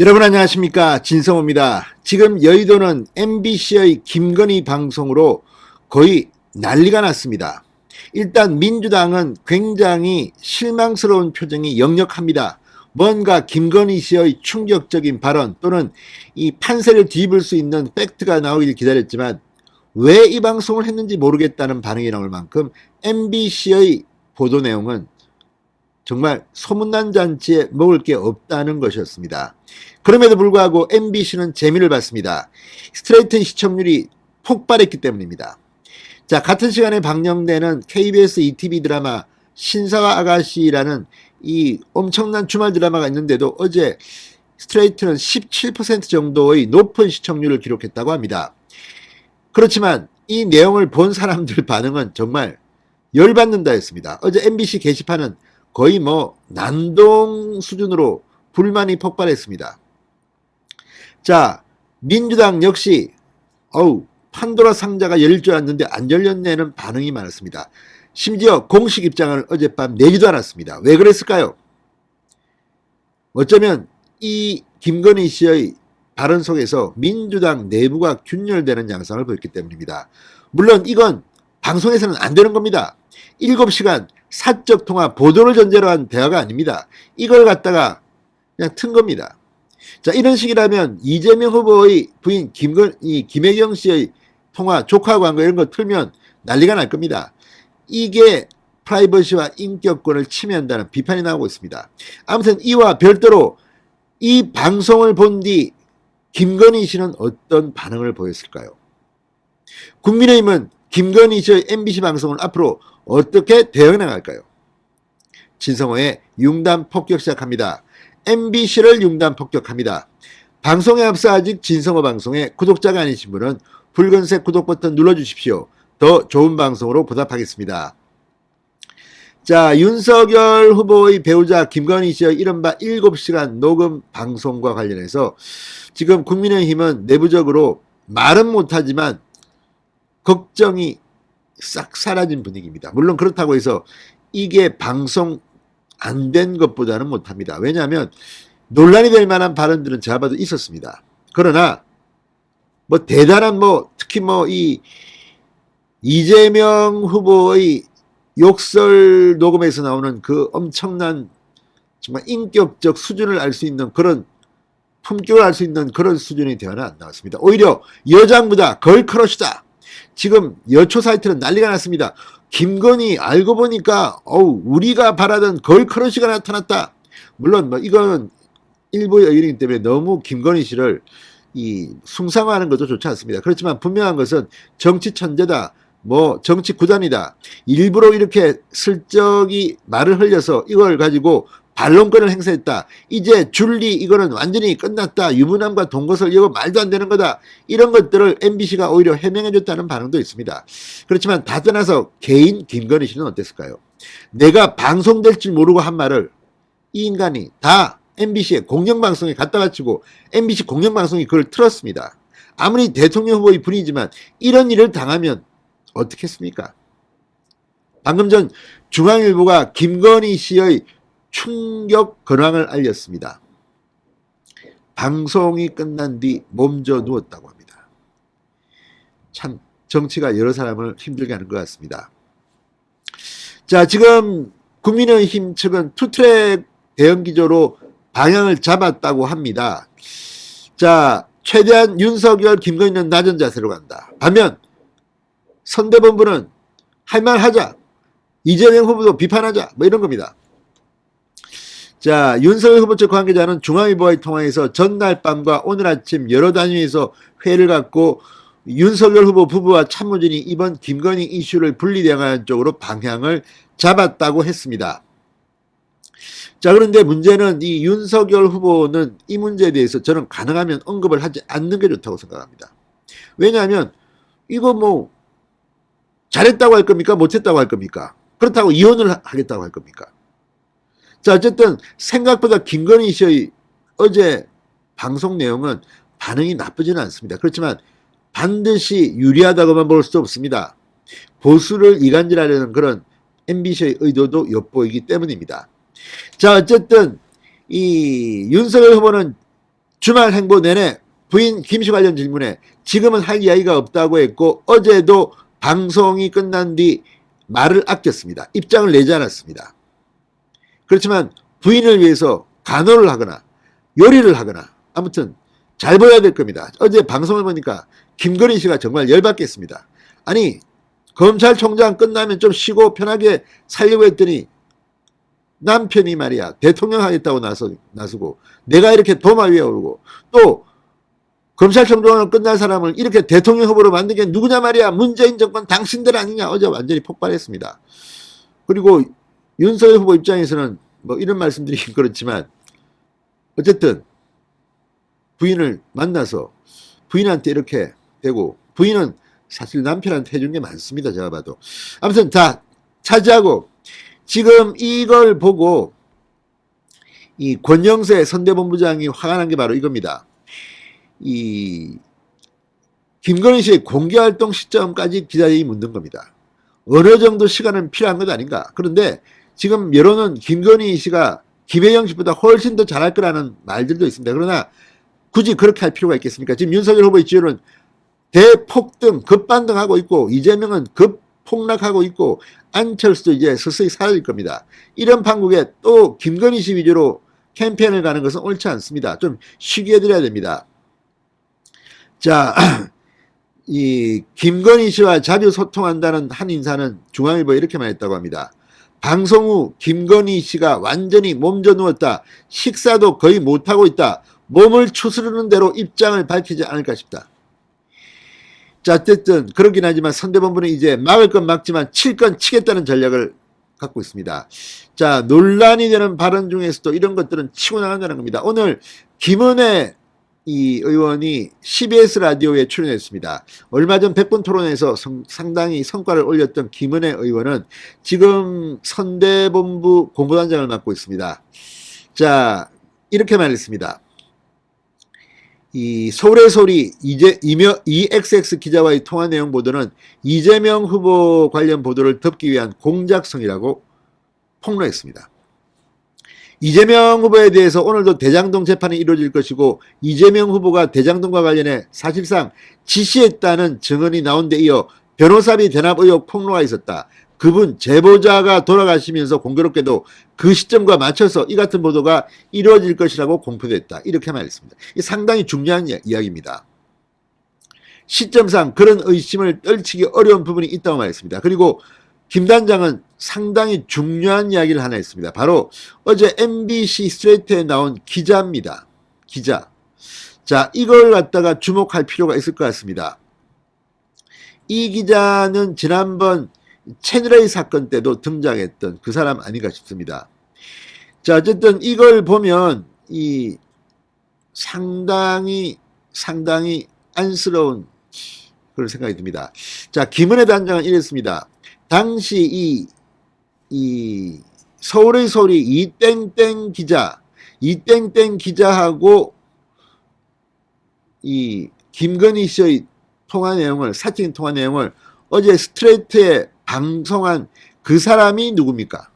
여러분 안녕하십니까, 진성호입니다. 지금 여의도는 MBC의 김건희 방송으로 거의 난리가 났습니다. 일단 민주당은 굉장히 실망스러운 표정이 역력합니다. 뭔가 김건희 씨의 충격적인 발언 또는 이 판세를 뒤집을 수 있는 팩트가 나오길 기다렸지만 왜 이 방송을 했는지 모르겠다는 반응이 나올 만큼 MBC의 보도 내용은 정말 소문난 잔치에 먹을 게 없다는 것이었습니다. 그럼에도 불구하고 MBC는 재미를 봤습니다. 스트레이트 시청률이 폭발했기 때문입니다. 자, 같은 시간에 방영되는 KBS ETV 드라마 신사와 아가씨라는 이 엄청난 주말 드라마가 있는데도 어제 스트레이트는 17% 정도의 높은 시청률을 기록했다고 합니다. 그렇지만 이 내용을 본 사람들 반응은 정말 열받는다 했습니다. 어제 MBC 게시판은 거의 난동 수준으로 불만이 폭발했습니다. 자, 민주당 역시 판도라 상자가 열릴 줄 알았는데 안 열렸네는 반응이 많았습니다. 심지어 공식 입장을 어젯밤 내지도 않았습니다. 왜 그랬을까요? 어쩌면 이 김건희 씨의 발언 속에서 민주당 내부가 균열되는 양상을 보였기 때문입니다. 물론 이건 방송에서는 안 되는 겁니다. 7시간 사적 통화 보도를 전제로 한 대화가 아닙니다. 이걸 갖다가 그냥 튼 겁니다. 자, 이런 식이라면 이재명 후보의 부인 김혜경 씨의 통화 조카 광고 이런 거 틀면 난리가 날 겁니다. 이게 프라이버시와 인격권을 침해한다는 비판이 나오고 있습니다. 아무튼 이와 별도로 이 방송을 본 뒤 김건희 씨는 어떤 반응을 보였을까요? 국민의힘은 김건희 씨의 MBC 방송을 앞으로 어떻게 대응해 나갈까요? 진성호의 융단 폭격 시작합니다. MBC를 융단 폭격합니다. 방송에 앞서 아직 진성호 방송에 구독자가 아니신 분은 붉은색 구독 버튼 눌러주십시오. 더 좋은 방송으로 보답하겠습니다. 자, 윤석열 후보의 배우자 김건희 씨의 이른바 7시간 녹음 방송과 관련해서 지금 국민의힘은 내부적으로 말은 못하지만 걱정이 싹 사라진 분위기입니다. 물론 그렇다고 해서 이게 방송 안 된 것보다는 못합니다. 왜냐하면 논란이 될 만한 발언들은 제가 봐도 있었습니다. 그러나 대단한 특히 이 이재명 후보의 욕설 녹음에서 나오는 그 엄청난 정말 인격적 수준을 알 수 있는 그런 품격을 알 수 있는 그런 수준의 대화는 안 나왔습니다. 오히려 여장부다 걸크러쉬다. 지금 여초 사이트는 난리가 났습니다. 김건희 알고 보니까 우리가 바라던 걸크러쉬가 나타났다. 물론 이거는 일부의 의견이기 때문에 너무 김건희 씨를 숭상화하는 것도 좋지 않습니다. 그렇지만 분명한 것은 정치 천재다. 정치 구단이다. 일부러 이렇게 슬쩍이 말을 흘려서 이걸 가지고 반론권을 행사했다. 이제 줄리 이거는 완전히 끝났다. 유부남과 동거설 이거 말도 안 되는 거다. 이런 것들을 MBC가 오히려 해명해줬다는 반응도 있습니다. 그렇지만 다 떠나서 개인 김건희 씨는 어땠을까요? 내가 방송될 줄 모르고 한 말을 이 인간이 다 MBC의 공영방송에 갖다 바치고 MBC 공영방송이 그걸 틀었습니다. 아무리 대통령 후보의 분이지만 이런 일을 당하면 어떻게 했습니까? 방금 전 중앙일보가 김건희 씨의 충격 근황을 알렸습니다. 방송이 끝난 뒤 몸져 누웠다고 합니다. 참 정치가 여러 사람을 힘들게 하는 것 같습니다. 자, 지금 국민의힘 측은 투트랙 대응 기조로 방향을 잡았다고 합니다. 자, 최대한 윤석열, 김건희는 낮은 자세로 간다. 반면 선대본부는 할 말 하자. 이재명 후보도 비판하자. 이런 겁니다. 자, 윤석열 후보 측 관계자는 중앙일보와의 통화에서 전날 밤과 오늘 아침 여러 단위에서 회의를 갖고 윤석열 후보 부부와 참모진이 이번 김건희 이슈를 분리대응하는 쪽으로 방향을 잡았다고 했습니다. 자, 그런데 문제는 이 윤석열 후보는 이 문제에 대해서 저는 가능하면 언급을 하지 않는 게 좋다고 생각합니다. 왜냐하면 이거 잘했다고 할 겁니까? 못했다고 할 겁니까? 그렇다고 이혼을 하겠다고 할 겁니까? 자, 어쨌든 생각보다 김건희 씨의 어제 방송 내용은 반응이 나쁘지는 않습니다. 그렇지만 반드시 유리하다고만 볼 수 없습니다. 보수를 이간질하려는 그런 MBC의 의도도 엿보이기 때문입니다. 자, 어쨌든 이 윤석열 후보는 주말 행보 내내 부인 김씨 관련 질문에 지금은 할 이야기가 없다고 했고 어제도 방송이 끝난 뒤 말을 아꼈습니다. 입장을 내지 않았습니다. 그렇지만 부인을 위해서 간호를 하거나 요리를 하거나 아무튼 잘 보여야 될 겁니다. 어제 방송을 보니까 김건희 씨가 정말 열받겠습니다. 아니 검찰총장 끝나면 좀 쉬고 편하게 살려고 했더니 남편이 말이야 대통령 하겠다고 나서고 내가 이렇게 도마 위에 오르고 또 검찰총장을 끝난 사람을 이렇게 대통령 후보로 만든 게 누구냐 말이야. 문재인 정권 당신들 아니냐. 어제 완전히 폭발했습니다. 그리고 윤석열 후보 입장에서는 뭐 이런 말씀드리긴 그렇지만 어쨌든 부인을 만나서 부인한테 이렇게 되고 부인은 사실 남편한테 해준 게 많습니다. 제가 봐도. 아무튼 다 차지하고 지금 이걸 보고 이 권영세 선대본부장이 화가 난 게 바로 이겁니다. 이 김건희 씨의 공개활동 시점까지 기자들이 묻는 겁니다. 어느 정도 시간은 필요한 것 아닌가. 그런데 지금 여론은 김건희 씨가 김혜영 씨보다 훨씬 더 잘할 거라는 말들도 있습니다. 그러나 굳이 그렇게 할 필요가 있겠습니까? 지금 윤석열 후보의 지지율은 대폭등, 급반등하고 있고 이재명은 급폭락하고 있고 안철수도 이제 서서히 사라질 겁니다. 이런 판국에 또 김건희 씨 위주로 캠페인을 가는 것은 옳지 않습니다. 좀 쉬게 해드려야 됩니다. 자, 이 김건희 씨와 자주 소통한다는 한 인사는 중앙일보에 이렇게 말했다고 합니다. 방송 후 김건희 씨가 완전히 몸져 누웠다. 식사도 거의 못하고 있다. 몸을 추스르는 대로 입장을 밝히지 않을까 싶다. 자, 어쨌든 그러긴 하지만 선대본부는 이제 막을 건 막지만 칠 건 치겠다는 전략을 갖고 있습니다. 자, 논란이 되는 발언 중에서도 이런 것들은 치고 나간다는 겁니다. 오늘 김은혜 이 의원이 CBS 라디오에 출연했습니다. 얼마 전 100분 토론에서 상당히 성과를 올렸던 김은혜 의원은 지금 선대본부 공보단장을 맡고 있습니다. 자, 이렇게 말했습니다. 이 서울의 소리 EXX 기자와의 통화 내용 보도는 이재명 후보 관련 보도를 덮기 위한 공작성이라고 폭로했습니다. 이재명 후보에 대해서 오늘도 대장동 재판이 이루어질 것이고 이재명 후보가 대장동과 관련해 사실상 지시했다는 증언이 나온 데 이어 변호사비 대납 의혹 폭로가 있었다. 그분 제보자가 돌아가시면서 공교롭게도 그 시점과 맞춰서 이 같은 보도가 이루어질 것이라고 공표됐다. 이렇게 말했습니다. 상당히 중요한 이야기입니다. 시점상 그런 의심을 떨치기 어려운 부분이 있다고 말했습니다. 그리고 김 단장은 상당히 중요한 이야기를 하나 했습니다. 바로 어제 MBC 스트레이트에 나온 기자입니다. 기자. 자, 이걸 갖다가 주목할 필요가 있을 것 같습니다. 이 기자는 지난번 채널A 사건 때도 등장했던 그 사람 아닌가 싶습니다. 자, 어쨌든 이걸 보면 이 상당히 안쓰러운 그런 생각이 듭니다. 자, 김은혜 단장은 이랬습니다. 당시 이 서울의 소리 이땡땡 기자하고 이 김건희 씨의 통화 내용을, 사적인 통화 내용을 어제 스트레이트에 방송한 그 사람이 누굽니까?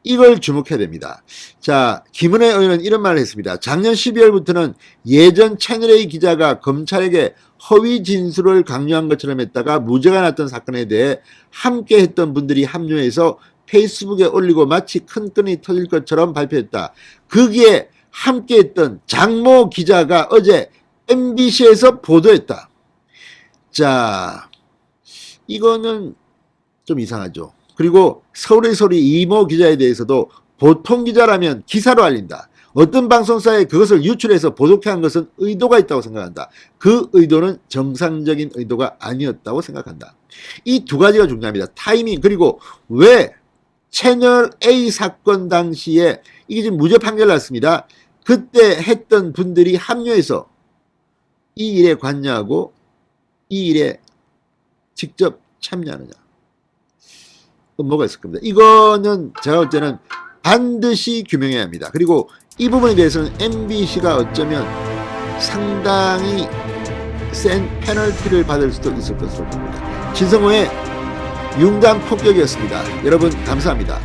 이걸 주목해야 됩니다. 자, 김은혜 의원은 이런 말을 했습니다. 작년 12월부터는 예전 채널A 기자가 검찰에게 허위 진술을 강요한 것처럼 했다가 무죄가 났던 사건에 대해 함께 했던 분들이 합류해서 페이스북에 올리고 마치 큰 건이 터질 것처럼 발표했다. 거기에 함께 했던 장모 기자가 어제 MBC에서 보도했다. 자, 이거는 좀 이상하죠. 그리고 서울의 소리 이모 기자에 대해서도 보통 기자라면 기사로 알린다. 어떤 방송사에 그것을 유출해서 보도케 한 것은 의도가 있다고 생각한다. 그 의도는 정상적인 의도가 아니었다고 생각한다. 이 두 가지가 중요합니다. 타이밍, 그리고 왜 채널A 사건 당시에 이게 지금 무죄 판결 났습니다. 그때 했던 분들이 합류해서 이 일에 관여하고 이 일에 직접 참여하느냐. 뭐가 있을 겁니다. 이거는 제가 볼 때는 반드시 규명해야 합니다. 그리고 이 부분에 대해서는 MBC가 어쩌면 상당히 센 페널티를 받을 수도 있을 것으로 봅니다. 진성호의 융단 폭격이었습니다. 여러분 감사합니다.